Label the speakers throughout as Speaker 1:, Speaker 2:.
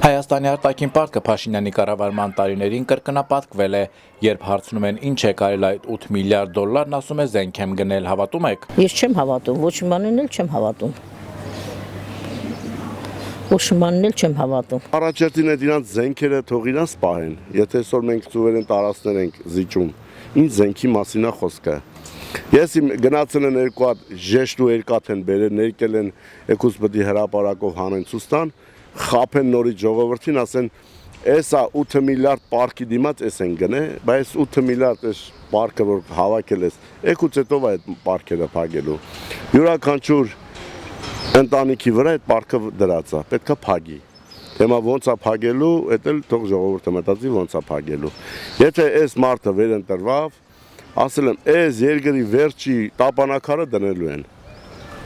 Speaker 1: Հայաստանի արտաքին պարտքը Փաշինյանի կառավարման տարիներին կրկնապատկվել է, երբ հարցնում են ինչ է կարել այդ 8 միլիարդ դոլարն, ասում է զենք եմ գնել, հավատում եք։
Speaker 2: Ես չեմ հավատում, ոչ մի բանին էլ չեմ հավատում։ Ոչ մի բանին էլ չեմ հավատում։
Speaker 3: Առաջերտին այդ իրանց զենքերը թող իրանց պահեն, եթե այսօր մենք ծուվերեն տարածքներ ենք զիջում, ինչ զենքի մասին է խոսքը։ Ես գնացել են երկու հատ ժեշտ ու երկաթ են բերել, ներկել են եկուս պետք է հրապարակով հանեն ցուստան, խափեն նորից ժողովրդին, ասեն, էսա 8 միլիարդ պարկի դիմաց էս են գնե, բայց 8 միլիարդ էս պարկը որ հավաքել ես, եկուց հետով այդ պարկերը փակելու։ Յուրաքանչյուր ընտանիքի վրա այդ պարկը դրած է, պետք է փակի։ Թեմա ոնց է փակելու, էդ էլ թող ժողովուրդը մտածի ոնց է փակելու։ Եթե այս մարդը վեր ընտրվավ, ասել եմ, այս երկրի վերջի տապանակարը դնելու են։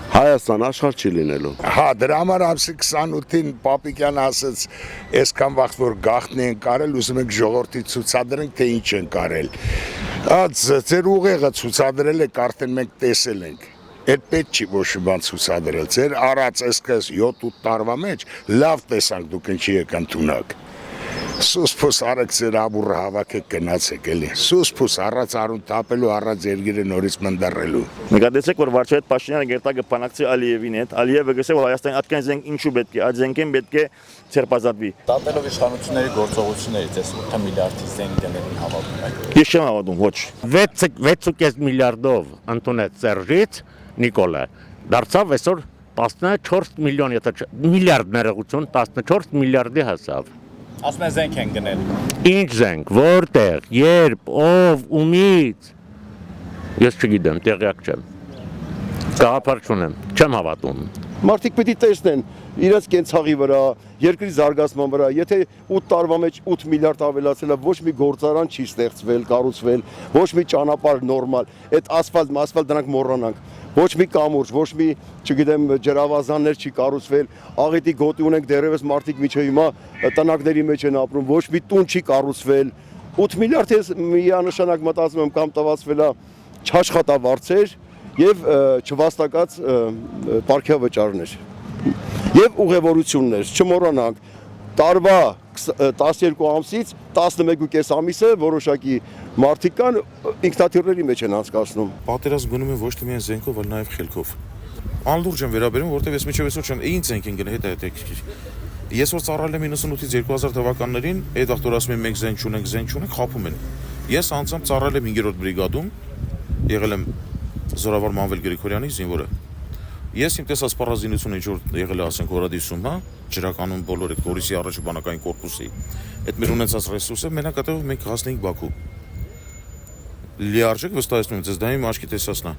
Speaker 3: Հայաստան աշխարհ չի լինելու։
Speaker 4: Հա, դրա համար ամսի 28-ին Պապիկյանը ասաց, այսքան վաղ որ գաղտնի են կարել, ուզում եք ժողովրդի ցուցադրենք, թե ինչ են կարել։ Ձեր ուղեղը ցուցադրել եք, արդեն մենք տեսել ենք։ Այդ պետք չի ոչ մի բան ցուցադրել։ Ձեր արած այսքան 7-8 տարվա մեջ լավ տեսանք դուք ինչի եք ընդունակ։ Սուսփոս արեք ձեր ամուրը հավաքեք գնացեք էլի։ Սուսփոս առած արուն տապելու, առած երկիրը նորից մնդռելու։
Speaker 5: Նկատեցեք, որ վարչապետ Փաշինյանը գերտա կփանակցի Ալիևին հետ, Ալիևը գսե, որ Հայաստանի ատկան զենք ինչու պետք է, այդ զենքեն պետք է ցերպազատվի։
Speaker 1: Դատելով իշխանությունների գործողություններից այս 8 միլիարդի զենք դնելուն հավատում եք։
Speaker 5: Ես չեմ հավատում, ոչ։ 6.5 միլիարդով ընդունեց Սերժից Նիկոլը։ Դարձավ այսօր 14 միլիոն, եթե միլիարդ ներողություն, 14 միլիարդի հասավ։
Speaker 1: Ասում են զենք են գնել։
Speaker 5: Ինչ զենք, որտեղ, երբ, ով, ումից։ Ես չգիտեմ, տեղյակ չեմ։ Գաղափար չունեմ, չեմ հավատում։
Speaker 6: Մարդիկ պետք է տեսնեն իրենց կենցաղի վրա, երկրի զարգացման վրա, եթե 8 տարվա մեջ 8 միլիարդ ավելացել է, ոչ մի գործարան չի ստեղծվել, կառուցվել, ոչ մի ճանապարհ նորմալ, այդ ասֆալտ դրանք մոռանանք, ոչ մի կամուրջ, ոչ մի, չգիտեմ, ջրավազաններ չի կառուցվել, աղետի գոտի ունենք դեռևս մարդիկ միջը հիմա տնակների մեջ են ապրում, ոչ մի տուն չի կառուցվել, 8 միլիարդ ես միանշանակ մտածում եմ կամ տվացվել է չաշխատավարձեր եւ չվաստակած պարգևավճարներ եւ ուղևորություններ, չմոռանանք տարվա 12 ամսից 11.5 ամիսը որոշակի մարդիկ կան ինքնաթիռների մեջ են անցկացնում։
Speaker 7: Պատերազմ գնում են ոչ թե միայն զենքով, այլ նաեւ խելքով։ Անլուրջ եմ վերաբերում, որտեղ ես միջև այսօր չեմ, ինչ զենք են գնել հետաքրքիր։ Ես որ ծառայել եմ 98-ից 2000 թվականներին, այդ ախտոր ասում են մենք զենք չունենք, խափում են։ Ես անձամբ ծառայել եմ 5-րդ բրիգադում, եղել եմ Զորավար Մանվել Գրիգորյանի զինվորը։ Ես իմ տեսած սպառազինությունը ինչ որ եղել է, ասենք հորադիսում, հա, ջրականուն բոլոր այդ Գորիսի առաջի բանակային կորպուսի։ Այդ մեր ունեցած ռեսուրսը մենակ այդով մենք հասնենք Բաքու։ Լիարժեք վստահեցնում եմ ձեզ, դա իմ աչքի տեսածն է։